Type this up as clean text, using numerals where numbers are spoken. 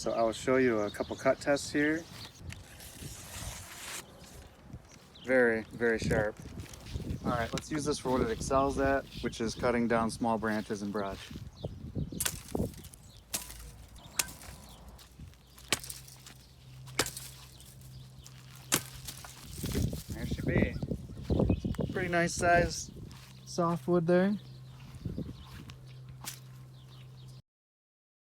So I will show you a couple cut tests here. Very, very sharp. All right, let's use this for what it excels at, which is cutting down small branches and brush. There she be. Pretty nice size softwood there.